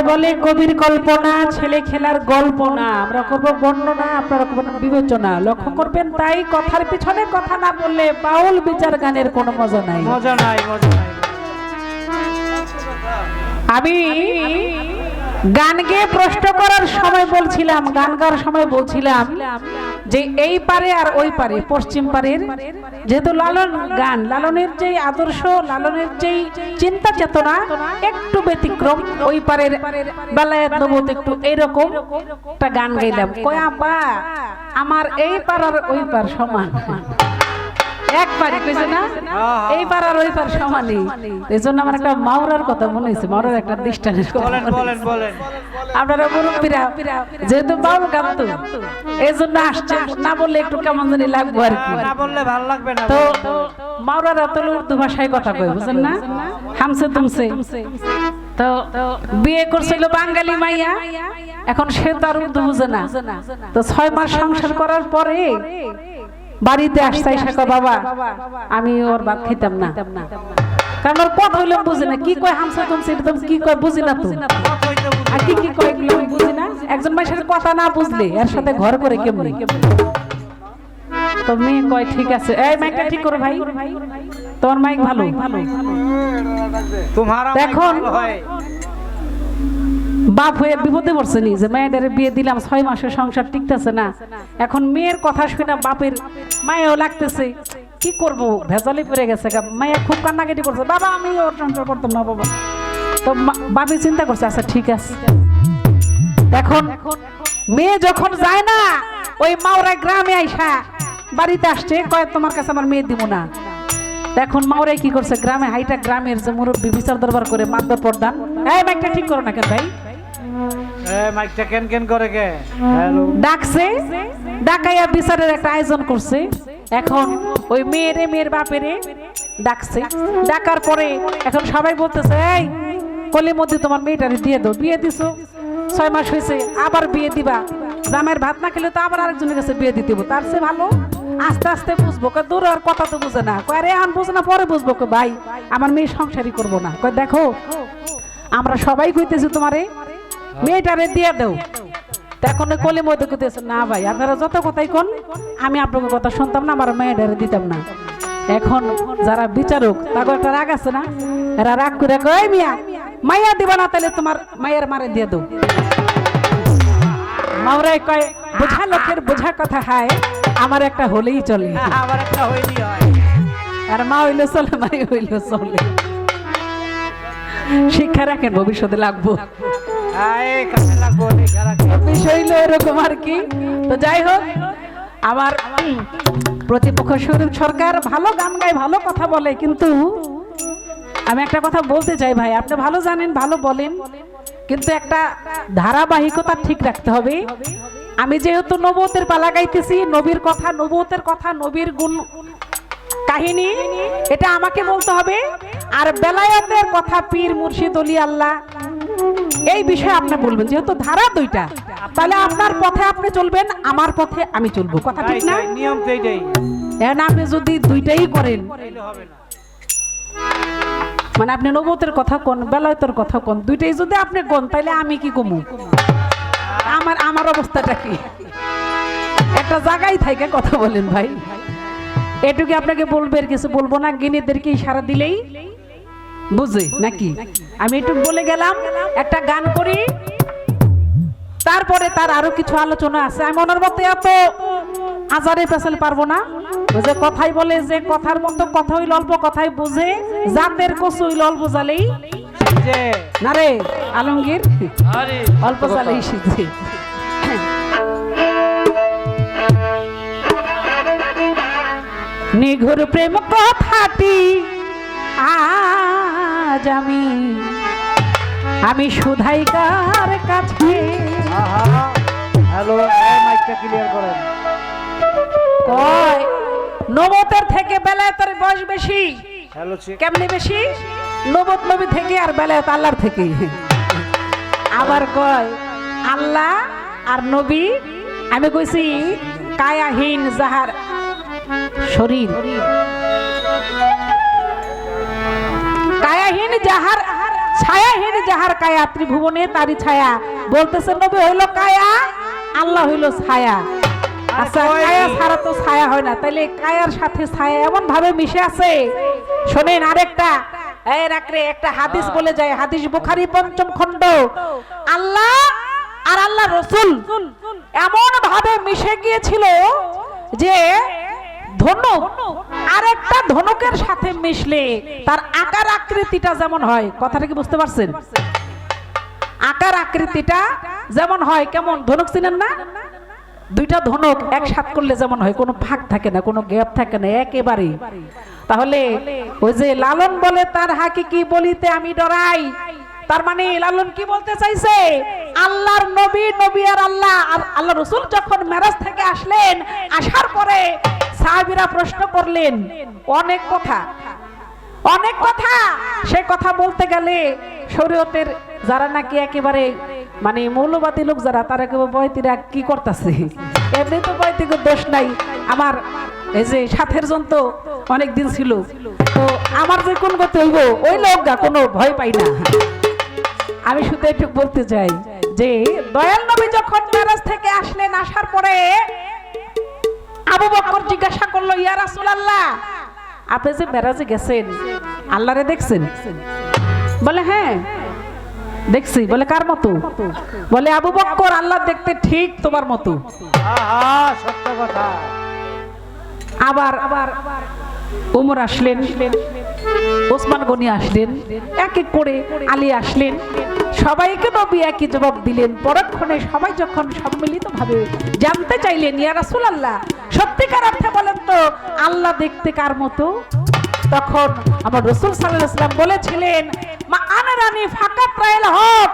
বলে কবির কল্পনা ছেলে খেলার গল্প না, আমরা করব বর্ণনা, আপনারা করবেন বিবেচনা। লক্ষ্য করবেন তাই কথার পিছনে কথা না বললে বাউল বিচার গানের কোনো মজা নাই, মজা নাই, মজা নাই। আমি গান গেয়ে প্রশ্ন করার সময় বলছিলাম, গান গাওয়ার সময় বলছিলাম যে এই পারে আর ওই পারে, পশ্চিম পারের যেহেতু লালন গান, লালনের যেই আদর্শ, লালনের যেই চিন্তা চেতনা একটু ব্যতিক্রম, ওই পারের বেলায়েত নবুয়ত একটু এইরকম একটা গান গাইলাম। কয় আপা আমার এই পার আর ওই পার সমান, এক পারে কইছে না, এই পার আর ওই পার সমানই। এজন্য আমার একটা মাওরার কথা মনে হয়েছে, মাওরার একটা দৃষ্টানের কথা। বলেন বলেন বলেন। আপনারা মুরব্বীরা যেহেতু বাউল গান তো এজন্য আসছে, না বললে একটু কেমন জানি লাগবে আর কি, না বললে ভালো লাগবে না। তো মাওরারা তো উর্দু ভাষায় কথা কয়, বুঝেন না, হামসে তুমসে। তো বিয়ে করছিল বাঙালি মাইয়া, এখন সে তো আর উর্দু বুঝে না। তো 6 মাস সংসার করার পরে বাড়িতে আসছে, এসে বাবা আমি ওর ভাত খেতাম না, কারণ ওর কথা হইলে বুঝি না, কি কয় হামসে তুমসে এটা কি কয় বুঝি না, তো আর কি কি কয় এগুলো বুঝি না। একজন মাইয়ের কথা না বুঝলে এর সাথে ঘর করে কেমনি। তো মেয়ে কয় ঠিক আছে, এই মাইকটা ঠিক করো ভাই, তোমার মাইক ভালো। এখন বাপ হয়ে বিপদে পড়ছে নি, যে মেয়েদের বিয়ে দিলাম 6 মাসের সংসার টিকতেছে না। এখন মেয়ের কথা শুনে বাপের মায়েও লাগতেছে, কি করব, ভেজালি পড়ে গেছে। মায়া খুব কান্নাকাটি করছে, বাবা আমি ওর সংসার করতাম না বাবা। তো বাপি চিন্তা করছে আচ্ছা ঠিক আছে। এখন মেয়ে যখন যায় না, ওই মাওরা গ্রামে আইসা বাড়িতে আসছে, কয় তোমার কাছে আমার মেয়ে দিব না। এখন মাওরাই কি করছে, গ্রামে হাইটা গ্রামের যে মুরব্বী বিচার দরবার করে মাতবার প্রধান, এই মাইকটা ঠিক করো না কেন ভাই, মাইকটা কেন কেন করে কে হ্যালো ডাকছে, ডাকাইয়া বিচারের একটা আয়োজন করছে। এখন ওই মেয়ের বাপেরে ডাকছে, ডাকার পরে এখন সবাই বলতেছে এই কলির মধ্যে তোমার মেয়েটারে দিয়ে দাও। বিয়ে দিছো 6 মাস হয়েছে, আবার বিয়ে দিবা, জামাইয়ের ভাত না খেলে তো আবার আরেকজনের কাছে বিয়ে দিতে হবে, তার চেয়ে ভালো আস্তে আস্তে বুঝবো। দূর আর কথা তো বুঝে না, কয় আরে আন বুঝে না পরে বুঝবো, ভাই আমার মেয়ে সংসারই করবো না। কয় দেখো আমরা সবাই কইতেছি তোমারে মেয়েটারে দিয়ে দাও। এখন কলির মধ্যে কইতেছে না ভাই আপনারা যত কথাই কোন আমি আপনাকে কথা শুনতাম না, আমার মেয়েটারে দিতাম না। এখন যারা বিচারক তাকে একটা রাগ আছে না, এরা রাগ করে কয় মিয়া মাইয়া দিবা না, তাহলে তোমার মায়ের মারে দিয়ে দাও। মাওরাই কয় বোঝা লোকের বোঝা কথা হয়, আমার একটা হলেই চলে, আমার একটা হইলি হয়, আর মা হইলে চলে মাই হইলে চলে। শিক্ষা রাখেন, ভবিষ্যতে লাগবো, বিষয় হইলো এরকম আর কি। তো যাই হোক, আমার প্রতিপক্ষ শরীফ সরকার ভালো গান গায়, ভালো কথা বলে, কিন্তু আমি একটা কথা বলতে চাই ভাই, আপনি ভালো জানেন ভালো বলেন, কিন্তু একটা ধারাবাহিকতা ঠিক রাখতে হবে। আমি যেহেতু নবুয়তের পালা গাইতেছি, নবীর কথা, নবুয়তের কথা, নবীর গুণ কাহিনী, এটা আমাকে বলতে হবে। আর বেলায়েতের কথা, পীর মুর্শিদ ওলি আল্লাহ, এই বিষয়ে আপনি বলবেন। যেহেতু ধারা দুইটা, তাহলে আপনার পথে আপনি চলবেন, আমার পথে আমি চলবো, কথা ঠিক না? নিয়ম তো এইটাই। এখন আপনি যদি দুইটাই করেন, মানে আপনি নবুয়তের কথা কোন, বেলায়েতের কথা কোন, দুইটাই যদি আপনি কোন, তাহলে আমি কি কমু, আমার অবস্থাটা কি? একটা জায়গায় থেকে কথা বলেন ভাই, এটুকু আপনাকে বলবে, আর কিছু বলবো না। জ্ঞানীদেরকে ইশারা দিলেই বুঝে নাকি? আমি এটুকু বলে গেলাম, একটা গান করি, তারপরে তার আরো কিছু আলোচনা আছে। আমি ওনার মতো এত আজারে পেছাল পারবো না। ওই যে কথাই বলে যে কথার মতো কথা হইল অল্প কথাই বুঝে, জাতের কচু হইল অল্প জালেই না রে আলমগীর, অল্প জালেই শিখছে। নিঘুর প্রেম কথাটি আজ আমি সুধাইকার কাছে, হ্যালো মাইকটা ক্লিয়ার করেন। কয় নবুয়তের থেকে বেলায়েতের বয়স বেশি। হ্যালো কেমনে বেশি? নবুয়ত নবী থেকে আর বেলায়েত আল্লাহর থেকে। আবার কয় আল্লাহ আর নবী, আমি কইছি কায়াহীন যাহার শরীর, কায়াহীন যাহার ছায়াহীন যাহার কায়া ত্রিভুবনে তারই ছায়া। বলতেছে নবী হইল কায়া, আল্লাহ হইল ছায়া। আচ্ছা কায়া ছাড়া তো ছায়া হয় না, তাইলে কায়ার সাথে ছায়া এমন ভাবে মিশে আছে। শোনেন আরেকটা এই রাখরে একটা হাদিস বলে যায়, হাদিস বুখারী ৫ম খণ্ড। আল্লাহ আর আল্লাহ রসুল এমন ভাবে মিশে গিয়েছিল যে ধনুক আরেকটা ধনুকের সাথে মিশলে তার আকার আকৃতিটা যেমন হয়, কথাটা কি বুঝতে পারছেন? আকার আকৃতিটা যেমন হয় কেমন, ধনুক চিনেন না? দুইটা ধনুক একসাথে করলে যেমন হয়, কোনো ফাঁক থাকে না, কোনো গ্যাপ থাকে না, একেবারে। তাহলে ওই যে লালন বলে তার হাকিকি বলিতে আমি ডরাই, তার মানে লালন কি বলতে চাইছে? আল্লাহর নবী, নবী আর আল্লাহ, আর আল্লাহ রসুল যখন মেরাজ থেকে আসলেন, আসার পরে সাহাবীরা প্রশ্ন করলেন অনেক কথা, অনেক কথা। সে কথা বলতে গেলে শরীয়তের যারা নাকি একেবারে মানে মৌলবাদী লোক যারা, তারা কেবল বয়তিরা কি করতেছে, এমনি তো বয়তিকের দোষ নাই। আমার এই যে সাথের জন তো অনেক দিন ছিল, তো আমার যে কোন গতি হইব ওই লোক গা কোনো ভয় পাই না। আমি শুধু একটু বলতে চাই যে দয়াল নবী যখন মেরাজ থেকে আসলেন, আসার পরে আবু বকর জিজ্ঞাসা করলো, ইয়া রাসূলুল্লাহ আপনি যে মেরাজে গেছেন আল্লাহরে দেখছেন? বলে হ্যাঁ দেখছি। বলে কার মতো? বলে আবু বকর আল্লাহ দেখতে ঠিক তোমার মতো। সত্য কথা। আবার ওমর আসলেন, ওসমান গনি আসলেন, এক এক করে আলী আসলেন, সবাইকে নবী একই জবাব দিলেন। পরক্ষণে সবাই যখন সম্মিলিতভাবে জানতে চাইলেন, ইয়া রাসূলুল্লাহ সত্যিকার অর্থে বলেন তো আল্লাহ দেখতে কার মতো? তখন আমার রাসূল সাল্লাল্লাহু আলাইহি ওয়াসাল্লাম বলেছিলেন, মা আনরানি ফাকাত রাইল হক,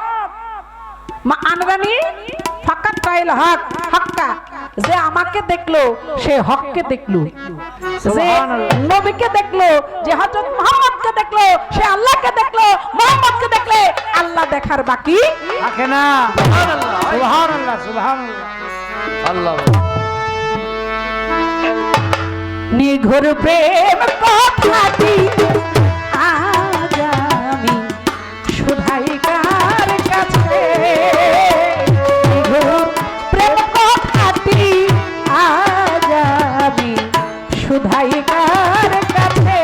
মা আনরানি ফাকাত রাইল হক, হকটা যে আমাকে দেখলো সে হককে দেখলো, যে নবীকে দেখলো, যে হযরত মুহাম্মদকে দেখলো সে আল্লাহকে দেখলো, মুহাম্মদকে দেখলে আল্লাহ দেখার বাকি থাকে না। সুবহানাল্লাহ সুবহানাল্লাহ সুবহানাল্লাহ। আল্লাহ নিঘুর প্রেম কথাটি আজ আমি শুধাই কার কাছে, নিঘুর প্রেম কথাটি আজ আমি শুধাই কার কাছে।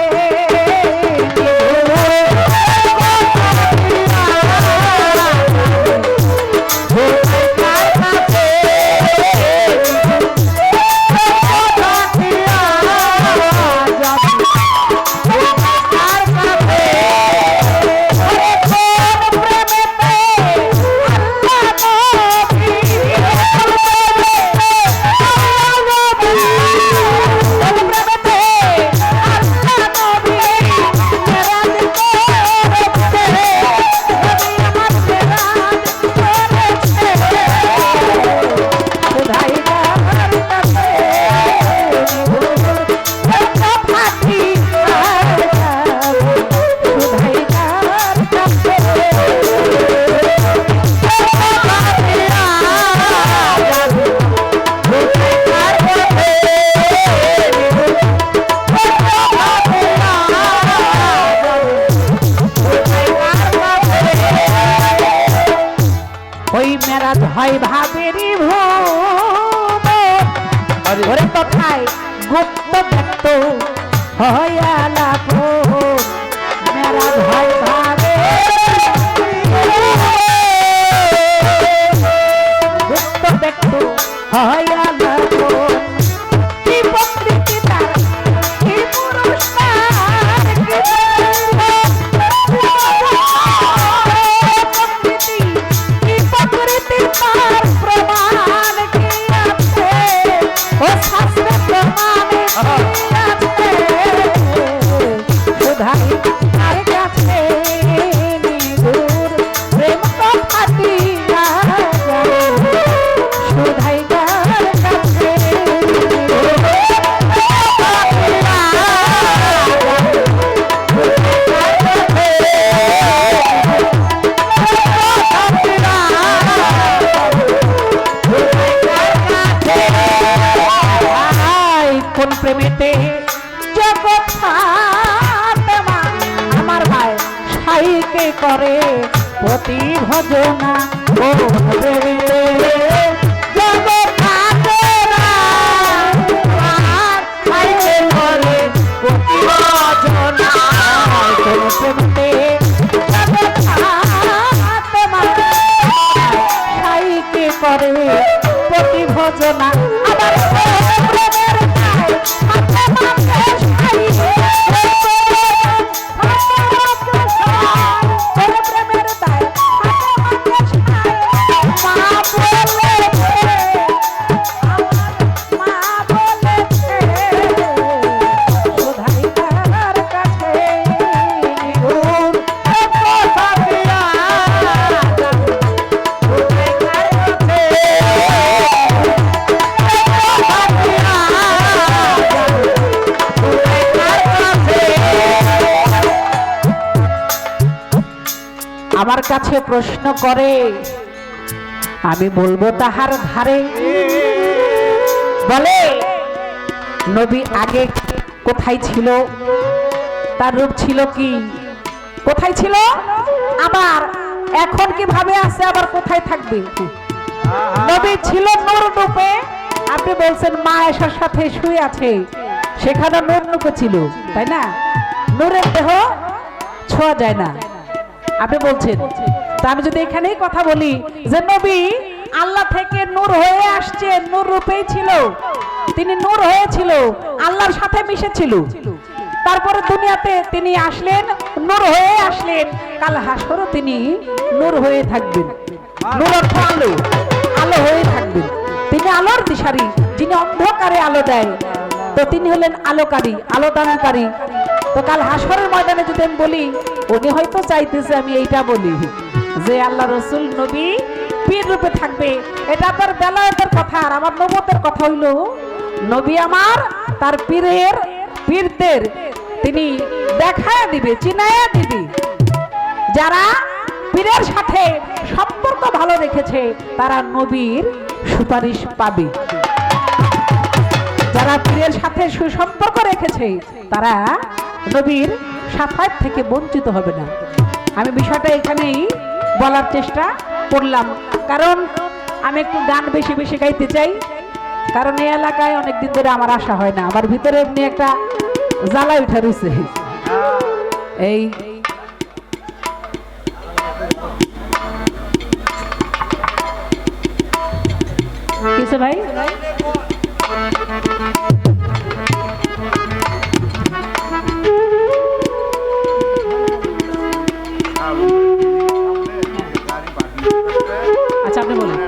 হয় ভাবেরি ভরে কথায় গুপ্ত ব্যক্ত হয়ালা মেরা ভয় ভাবে গুপ্ত ব্যক্ত হয়ালা কি প্রকৃতি তার কি পুরুষ কে করে প্রতি ভজনা ও প্রেমেতে জগৎ ছাইকে করে প্রতি ভজনা প্রেমেতে জগৎ ছাইকে করে প্রতি ভজনা আবার প্রেমের গায়ে হাতে মাথে ছাই প্রেমের দায় হাতে মাথে ছাই মা বলেছে সুধাইবার কাছে নিগুণ সাথিয়া আমার কাছে প্রশ্ন করে আমি বলবো তাহার ধারে বলে নবী আগে কোথায় ছিল তার রূপ ছিল কি কোথায় ছিল আবার এখন কিভাবে আছে আবার কোথায় থাকবে নবী ছিল নূর রূপে আপনি বলছেন মা আয়েশার সাথে শুয়ে আছে সেখানে নূর রূপে ছিল তাই না নূরের দেহ ছোঁয়া যায় না আপনি বলছেন তা আমি যদি এখানেই কথা বলি যে নবী আল্লাহ থেকে নূর হয়ে আসছে নূর রূপেই ছিল তিনি নূর হয়েছিল আল্লাহর সাথে মিশেছিল তারপরে দুনিয়াতে তিনি আসলেন নূর হয়ে আসলেন কাল হাসরও তিনি নূর হয়ে থাকবেন নূর অর্থ আলো আলো হয়ে থাকবেন তিনি আলোর দিশারি যিনি অন্ধকারে আলো দেয় তো তিনি হলেন আলোকারী আলো দানকারী তো কাল হাসরের ময়দানে যদি আমি বলি উনি হয়তো চাইতেছে আমি এইটা বলি যে আল্লাহ রসুল নবী পীর রূপে থাকবে এটা তার বেলায়েতের কথা আর আমার নবুয়তের কথা হইল নবী আমার তার পীরদের তিনি দেখায় দিবে চিনায়া দিবে যারা পীরের সাথে সম্পর্ক ভালো রেখেছে তারা নবীর সুপারিশ পাবে যারা পীরের সাথে সুসম্পর্ক রেখেছে তারা নবীর সাফায়াত থেকে বঞ্চিত হবে না আমি বিষয়টা এখানেই বলার চেষ্টা করলাম কারণ আমি একটু গান বেশি বেশি গাইতে চাই কারণ এই এলাকায় অনেকদিন ধরে আমার আশা হয় না আমার ভিতরে এমনি একটা জ্বালা উঠে রয়েছে এই কিছু ভাই আচ্ছা আপনি বলুন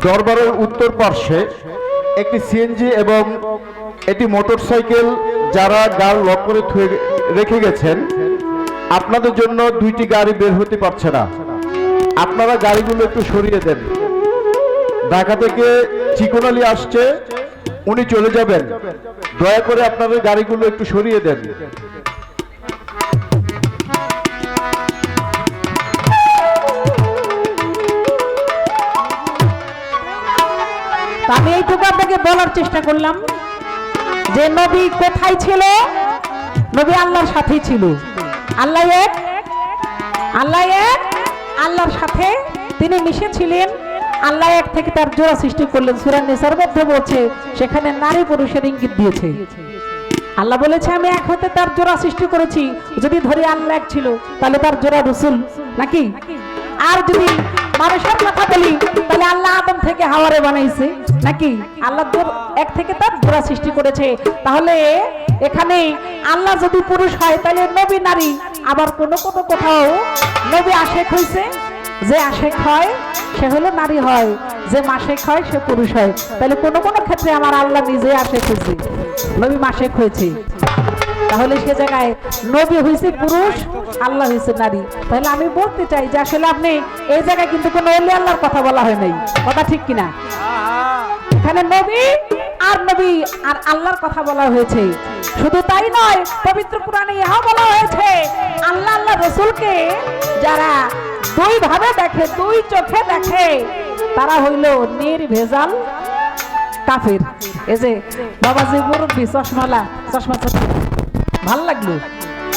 দরবারের উত্তর পার্শ্বে একটি সিএনজি এবং একটি মোটরসাইকেল যারা গাড়ি লক করে রেখে গেছেন আপনাদের জন্য দুইটি গাড়ি বের হতে পারছে না আপনারা গাড়িগুলো একটু সরিয়ে দেন ঢাকা থেকে চিকন আলী আসছে উনি চলে যাবেন দয়া করে আপনাদের গাড়িগুলো একটু সরিয়ে দেন আমি এইটুকু আপনাকে বলার চেষ্টা করলাম যে নবী কোথায় ছিল নবী আল্লাহর সাথেই ছিল আল্লাহ এক আল্লাহর সাথে তিনি মিশেছিলেন আল্লাহ এক থেকে তার জোড়া সৃষ্টি করলেন সূরা নিসার মধ্যে বলছে সেখানে নারী পুরুষের ইঙ্গিত দিয়েছে আল্লাহ বলেছে আমি এক হতে তার জোড়া সৃষ্টি করেছি যদি ধরি আল্লাহ এক ছিল তাহলে তার জোড়া রাসূল নাকি আর যদি মানুষের কথা বলি তাহলে আল্লাহ আদম থেকে হাওয়ারে বানাইছে নাকি আল্লাহ এক থেকে তার জোড়া সৃষ্টি করেছে তাহলে এখানে আল্লাহ যদি পুরুষ হয় তাহলে নবী নারী আবার কোন কোথাও নবী আশেক হইছে যে আশেক হয় সে হলো নারী হয় যে মাসেক হয় সে পুরুষ হয় তাহলে কোন ক্ষেত্রে আমার আল্লাহ নিজে আশেক হয়েছে নবী মাসেক হয়েছে তাহলে সে জায়গায় নবী হয়েছে পুরুষ আল্লাহ হয়েছে নারী তাহলে আমি বলতে চাই যে আসলে আপনি এই জায়গায় কিন্তু কোনো ওলি আল্লাহর কথা বলা হয় নাই কথা ঠিক কিনা এখানে নবী আর আল্লাহর কথা বলা হয়েছে শুধু তাই নয় পবিত্র কোরআনে ইহা বলা হয়েছে আল্লাহ রাসূলকে যারা দুই ভাবে দেখে দুই চোখে দেখে তারা হইল নির্ভেজাল কাফের। এই যে বাবা যে মুরব্বী চশমালা চশমা ভাল লাগলো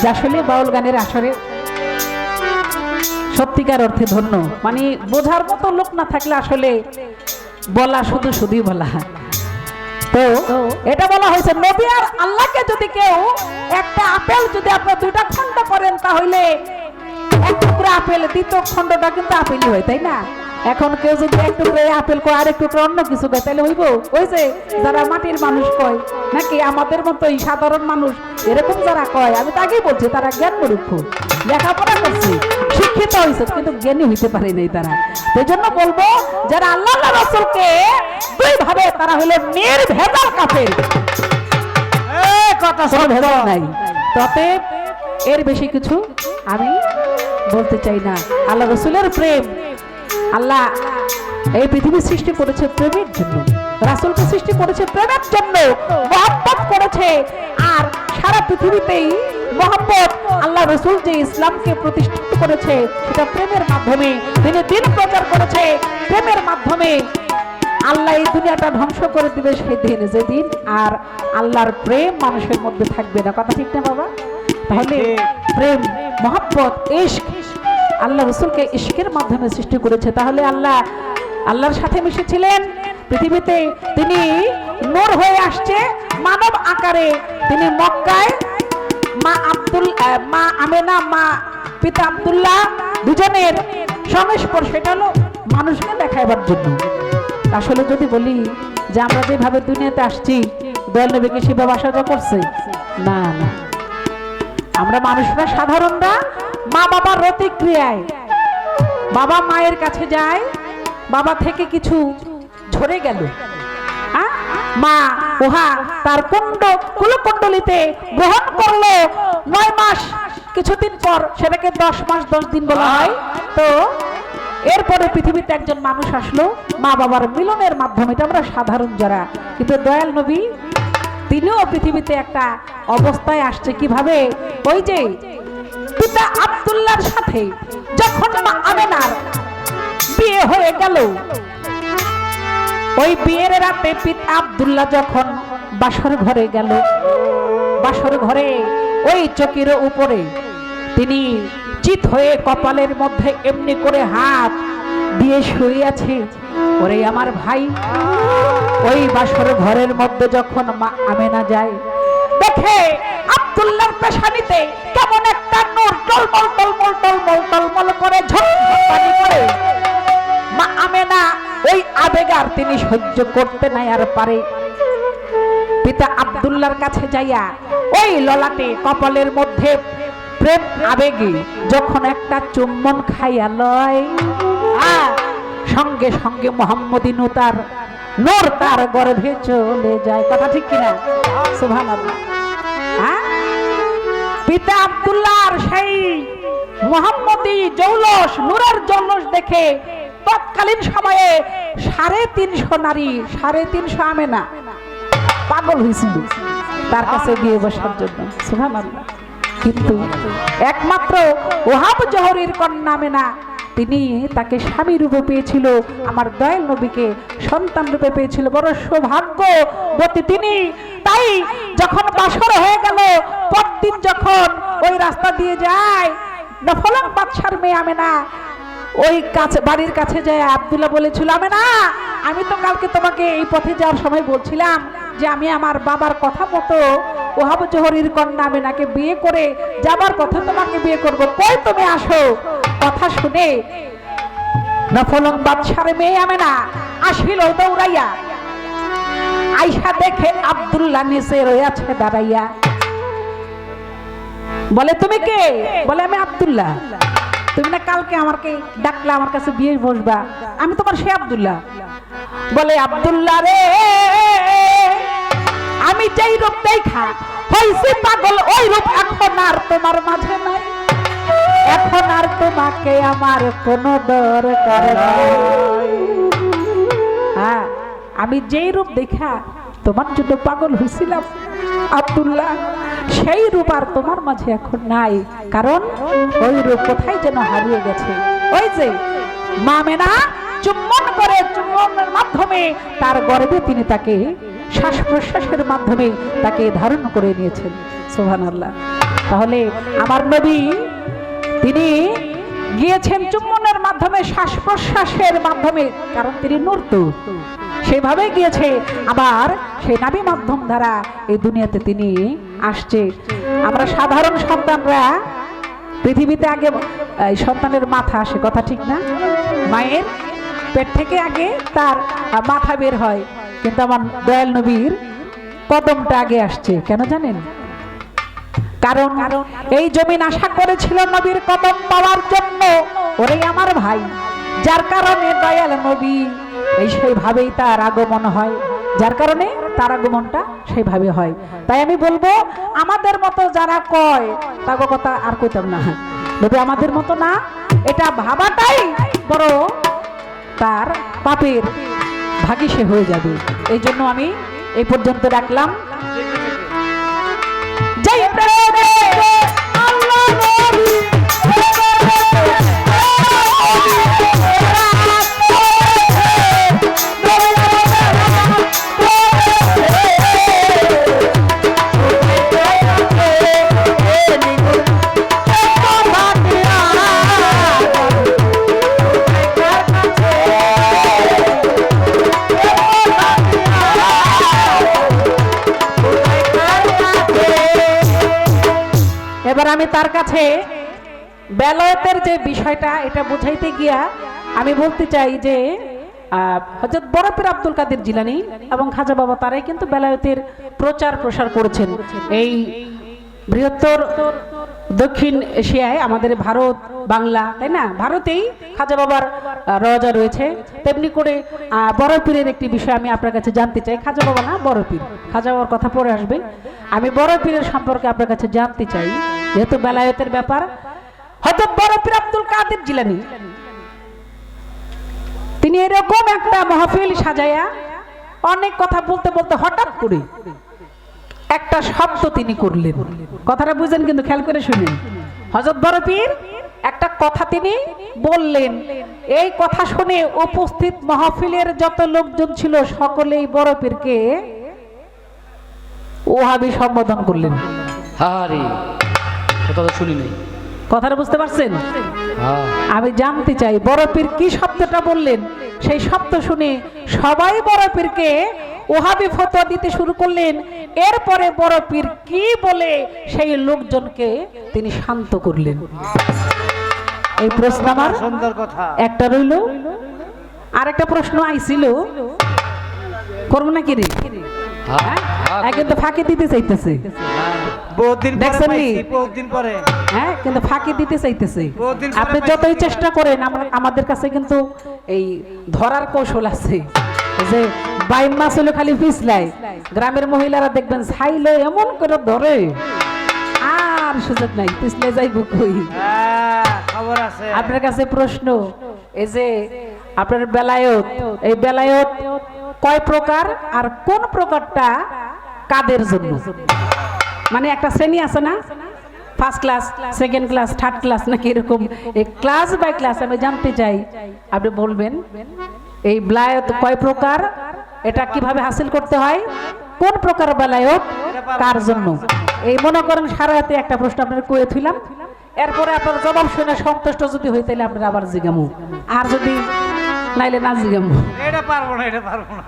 যে আসলে বাউল গানের আসরে সত্যিকার অর্থে ধন্য, মানে বোঝার মতো লোক না থাকলে আসলে বলা শুধু শুধুই বলা। তো এটা বলা হয়েছে নবী আর আল্লাহকে যদি কেউ একটা আপেল যদি আপনার দুইটা খণ্ড করেন তাহলে এক টুকরা আপেল দ্বিতীয় খণ্ডটা কিন্তু আপেলই হয়, তাই না? এখন কেউ যদি এক টুকরা আপেল কয় আর এক টুকরা অন্য কিছু কয় তাহলে হইব? ওই যে যারা মাটির মানুষ কয় নাকি আমাদের মতোই সাধারণ মানুষ এরকম যারা কয়, আমি তাকেই বলছি তারা জ্ঞান মূর্খ, লেখাপড়া করছে, শিক্ষিত হয়েছে কিন্তু জ্ঞানী হইতে পারে নাই তারা। সেই জন্য বলবো যারা আল্লাহ রাসূলকে দুই ভাবে তারা হলো নির্ভেজাল কাফের, কথা কোনো ভেজাল সত্য। নাই। তবে এর বেশি কিছু আমি বলতে চাই না। আল্লাহ রসুলের প্রেম, আল্লাহ এই পৃথিবী সৃষ্টি করেছে প্রেমের জন্য, রাসূলকে সৃষ্টি করেছে প্রেমের জন্য, মহব্বত করেছে। আর সারা পৃথিবীতেই মহব্বত, আল্লাহ রসুল যে ইসলামকে প্রতিষ্ঠিত করেছে সেটা প্রেমের মাধ্যমে, তিনি দিন প্রচার করেছে প্রেমের মাধ্যমে। আল্লাহ এই দুনিয়াটা ধ্বংস করে দিবে সেই দিন, যেদিন আর আল্লাহর প্রেম মানুষের মধ্যে থাকবে না। কথা ঠিক না বাবা? তাহলে প্রেম, মহব্বত, ইশক, আল্লাহ রসুলকে ইশকের মাধ্যমে সৃষ্টি করেছে। তাহলে আল্লাহর সাথে মিশেছিলেন পৃথিবীতে, তিনি নূর হয়ে আসছে মানব আকারে। তিনি মক্কায় মা আমেনা, মা পিতা আব্দুল্লাহ দুজনের সংস্পর্শ, সেটা হলো মানুষকে দেখাইবার জন্য। আসলে যদি বলি যে আমরা যেভাবে দুনিয়াতে আসছি দয়াল নবীকে সেভাবে আসা যাওয়া করছে না, না। আমরা মানুষরা সাধারণরা মা বাবার প্রতিক্রিয়ায়, বাবা মায়ের কাছে যায়, বাবা থেকে কিছু ঝরে গেল, মা উহা তার কুলকুণ্ডলিতে গ্রহণ করলো 9 মাস, কিছুদিন পর সেটাকে 10 মাস 10 দিন বলা হয়। তো এরপরে পৃথিবীতে একজন মানুষ আসলো মা বাবার মিলনের মাধ্যমে, এটা আমরা সাধারণ যারা। কিন্তু দয়াল নবী তিনিও পৃথিবীতে একটা অবস্থায় আসছে কিভাবে, ওই যে পিতা আব্দুল্লাহর সাথে যখন মা আমেনার বিয়ে হয়ে গেল, ওই বিয়ের রাতে পিতা আব্দুল্লাহ যখন বাসর ঘরে গেল, বাসর ঘরে ওই চকির উপরে তিনি চিত হয়ে কপালের মধ্যে এমনি করে হাত দিয়ে শুয়ে আছে। ওরে আমার ভাই, ওই বাসর ঘরের মধ্যে যখন মা আমেনা যায়, দেখে আব্দুল্লাহর পেশানিতে কেমন একটা নূর টলমল টলমল টলমল টলমল করে ঝলঝল করে। মা আমেনা ওই আবেগার তিনি সহ্য করতে নাই আর পারে, পিতা আব্দুল্লাহর কাছে যাইয়া ওই ললাটে কপালের মধ্যে প্রেম আবেগে যখন একটা চুম্বন খাইয়া লয়, সঙ্গে সঙ্গে মুহাম্মদী নূর তার গর্ভে চলে যায়। কথা ঠিক কিনা? সুবহানাল্লাহ। পিতা আব্দুল্লাহর সেই মুহাম্মদী জৌলস, নূরের জৌলস দেখে তৎকালীন সময়ে 350 নারী, 350 আমেনা পাগল হয়েছিল তার কাছে বিয়ে বসার জন্য। সুবহানাল্লাহ। কিন্তু একমাত্র ওহাব জহরির কন্যা আমেনা, তিনি তাকে স্বামী রূপে পেয়েছিল, আমার দয়াল নবীকে সন্তান রূপে পেয়েছিল। বড় সৌভাগ্যবতী তিনি। তাই যখন বাসর হয়ে গেল, পরদিন যখন ওই রাস্তা দিয়ে যায় নফলং বাদশার মেয়ে আমেনা, ওই কাছে বাড়ির কাছে যায় আব্দুল্লাহ বলেছিল, আমেনা আমি তো কালকে তোমাকে এই পথে যাওয়ার সময় বলছিলাম যে আমি আমার বাবার কথা মতো ওহাব জহরির কন্যা আমেনাকে বিয়ে করে যাবার পথে তোমাকে বিয়ে করব, কই তুমি আসো। কথা শুনে নফলং বাদশার মেয়ে আমেনা আসিল দৌড়াইয়া, আইসা দেখে আব্দুল্লাহ নিচে রয়েছে দাঁড়াইয়া। বলে তুমি কে? বলে আমি আব্দুল্লাহ। তুমি না কালকে আমাকে ডাকলা আমার কাছে বিয়ে বসবা, আমি তোমার সে আব্দুল্লাহ। বলে আব্দুল্লাহ রে, আমি যেই রূপ দেখা হইছি পাগল, ওই রূপ এখন আর তোমার মাঝে নাই, এখন আর তোমাকে আমার কোনো দরকার নাই। হ্যাঁ, আমি যেই রূপ দেখা তোমার জন্য পাগল হয়েছিলাম আব্দুল্লাহ, সেই রূপ আর তোমার মাঝে এখন নাই, কারণ ওই রূপ কোথায় যেন হারিয়ে গেছে। ওই যে মা আমেনা চুম্বন করে, চুম্বনের মাধ্যমে মাধ্যমে তার গর্ভে তিনি তাকে শ্বাস প্রশ্বাসের মাধ্যমে তাকে ধারণ করে নিয়েছেন। সুবহানাল্লাহ। তাহলে আমার নবী তিনি গিয়েছেন চুম্বনের মাধ্যমে, শ্বাস প্রশ্বাসের মাধ্যমে, কারণ তিনি নূর তো সেভাবে গিয়েছে। আবার সেই নাভি মাধ্যম দ্বারা এই দুনিয়াতে তিনি আসছে। আমরা সাধারণ সন্তানরা পৃথিবীতে আগে সন্তানের মাথা আসে, কথা ঠিক না? মায়ের পেট থেকে আগে তার মাথা বের হয়, কিন্তু আমার দয়াল নবীর কদমটা আগে আসছে। কেন জানেন? কারণ এই জমিন আশা করেছিল নবীর কদম পাওয়ার জন্য। ওরে আমার ভাই, যার কারণে দয়াল নবী এই সেইভাবেই তার আগমন হয়, যার কারণে তার আগমনটা সেইভাবে হয়। তাই আমি বলবো আমাদের মতো যারা কয় তাগো কথা আর কইতাম না, নবী আমাদের মতো না, এটা ভাবাটাই বড় তার পাপের ভাগী সে হয়ে যাবে। এই জন্য আমি এই পর্যন্ত রাখলাম। জয় প্রেমে আল্লাহ নবী এবার আমি তার কাছে বেলায়েতের যে বিষয়টা এটা বুঝাইতে গিয়া আমি বলতে চাই যে হযরত বড় পীর আব্দুল কাদের জিলানী এবং খাজা বাবা তারাই কিন্তু বেলায়েতের প্রচার প্রসার করেছেন। এই বৃহত্তর দক্ষিণ এশিয়ায় আমাদের ভারত বাংলা, তাই না, ভারতেই খাজা বাবার রওজা রয়েছে। তেমনি করে বড় পীরের একটি বিষয় আমি আপনার কাছে জানতে চাই। খাজা বাবা না, বড় পীর, খাজা বাবার কথা পরে আসবে। আমি বড় পীরের সম্পর্কে আপনার কাছে জানতে চাই, যেহেতু বেলায়েতের ব্যাপার। হয়তো বড় পীর আব্দুল কাদের জিলানী তিনি এরকম একটা মাহফিল সাজায়া অনেক কথা বলতে বলতে হঠাৎ করে একটা শব্দ তিনি করলেন। কথাটা বুঝেন কিন্তু, খেয়াল করে শুনেন। হযরত বড় পীর একটা কথা তিনি বললেন, এই কথা শুনে উপস্থিত মাহফিলের যত লোকজন ছিল সকলেই বড় পীরকে ওহাবি সম্বোধন করলেন। আরে কথা তো শুনি নাই। কথাটা বুঝতে পারছেন? আমি জানতে চাই বড় পীর কি শব্দটা বললেন। সেই শব্দ শুনে সবাই বড় পীরকে ওহাবি ফতোয়া দিতে শুরু করলেন। এরপরে বড় পীর কি বলে সেই লোকজনকে তিনি শান্ত করলেন। এই প্রশ্ন আমার সুন্দর কথা একটা রইল, আর একটা প্রশ্ন আইছিল, করবো নাকি রে? কিন্তু ফাঁকি দিতে চাইতেছে, দেখছেন নি? হ্যাঁ, কিন্তু ফাঁকি দিতে চাইতেছে। আপনি যতই চেষ্টা করেন আমাদের কাছে কিন্তু এই ধরার কৌশল আছে, যে বাইম মাছ হলো খালি পিছলাই, গ্রামের মহিলারা দেখবেন ছাইলে এমন করে ধরে আর সুযোগ নাই, পিছলে যাইব কই। খবর আছে। আপনার কাছে প্রশ্ন, এই যে আপনার বেলায়েত, এই বেলায়েত কয় প্রকার আর কোন প্রকারটা কাদের জন্য? মানে একটা শ্রেণী আছে না, first class, second class, third class, নাকি এরকম এই ক্লাস বাই ক্লাস? আমি জানতে চাই, আপনি বলবেন এই বেলায়েত কয় প্রকার, এটা কিভাবে হাসিল করতে হয়, কোন প্রকার বেলায়েত কার জন্য? এই মনে করেন সারা রাতে একটা প্রশ্ন আপনার কয়ে থইলাম, এরপরে আপনার জবাব শুনে সন্তুষ্ট যদি হই তাহলে আপনার আবার জিজ্ঞামু, আর যদি নাইলে না জিজ্ঞামু। এটা পারবো না, এটা পারবো না।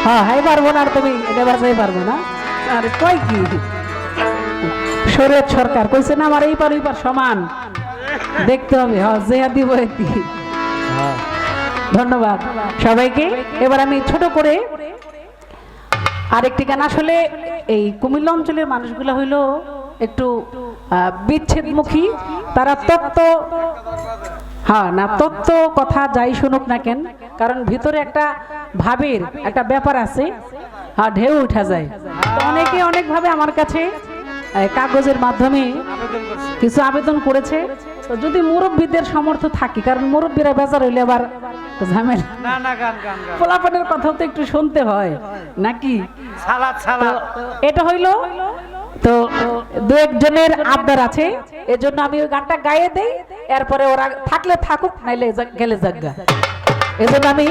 হ্যাঁ, হাই পারবো না, আর তুমি এটা বাজাই পারবো না। আরে কয় কি, শরীয়ত সরকার কইছে না আমার এই পার ওই পার সমান দেখতে হবে। হ্যাঁ, জেহা দিব একটি। ধন্যবাদ সবাইকে। এবার আমি ছোট করে আরেকটি গান। আসলে এই কুমিল্লা অঞ্চলের মানুষগুলো হইলো একটু বিচ্ছেদমুখী, তারা তত্ত্ব, হ্যাঁ না, তত্ত্ব কথা যাই শুনুক না কেন, কারণ ভিতরে একটা ভাবের একটা ব্যাপার আছে, হ্যাঁ, ঢেউ উঠা যায়। তো অনেকে অনেকভাবে আমার কাছে কাগজের মাধ্যমে কিছু আবেদন করেছে। তো যদি মুরব্বীদের সমর্থ থাকে, কারণ মুরব্বীরা বেজার হইলে আবার ঝামেলা, পোলাপানের কথাও তো একটু শুনতে হয় নাকি। এটা হইলো তো দু একজনের আবদার আছে, এজন্য আমি ওই গানটা গাইয়ে দেই, এরপরে ওরা থাকলে থাকুক, নাইলে গেলে যাক। এজন্য আমি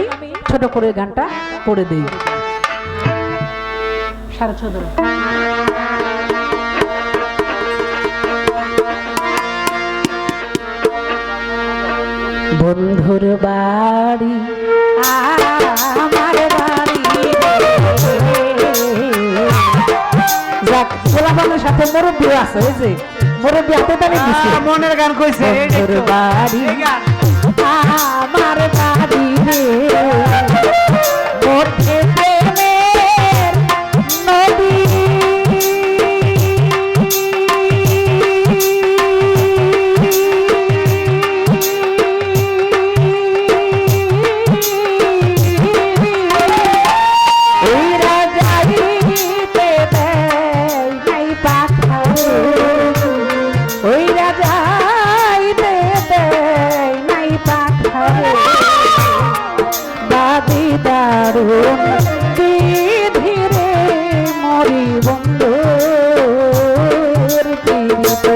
ছোট করে গানটা পড়ে দেই 14.5 বন্ধুর বাড়ি আমার বাড়ি যাক গোলাপানের সাথে মুরব্বী আছে ওই যে মুরব্বী হাতে তালি দিচ্ছে মনের গান কইছে বন্ধুর বাড়ি আমার বাড়ি রে ওঠে প্রেমের নদী দারুণ ধীরে মরি বন্ধুর পিড়িতে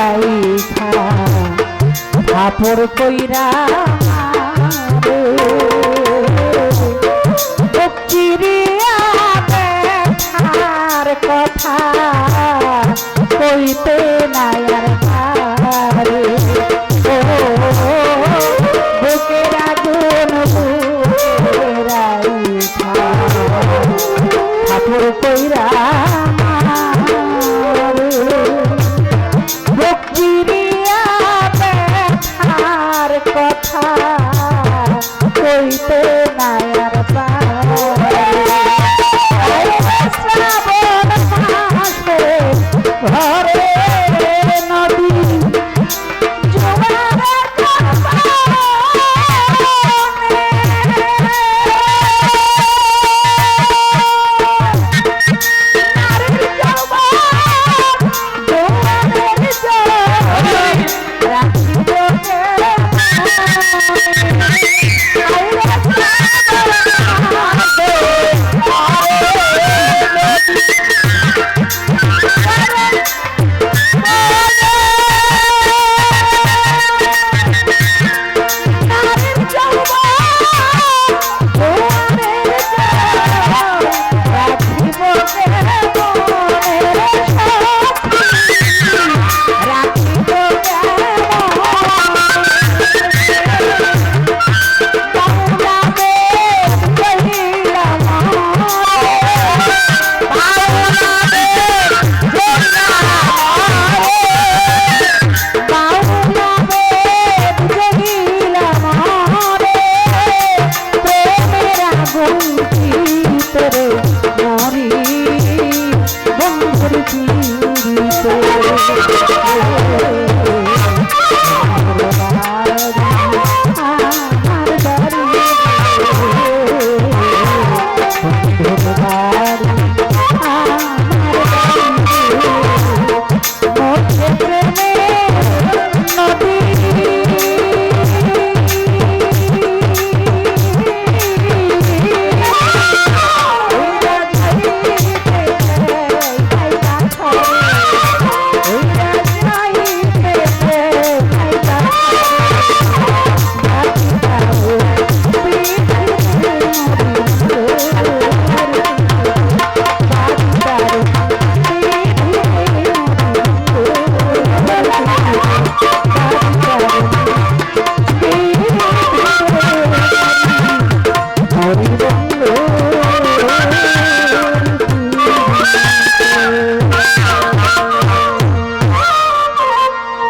রাইখা থাপর কইরা চিড়িয়া দেখার কথা কইতে নাই আর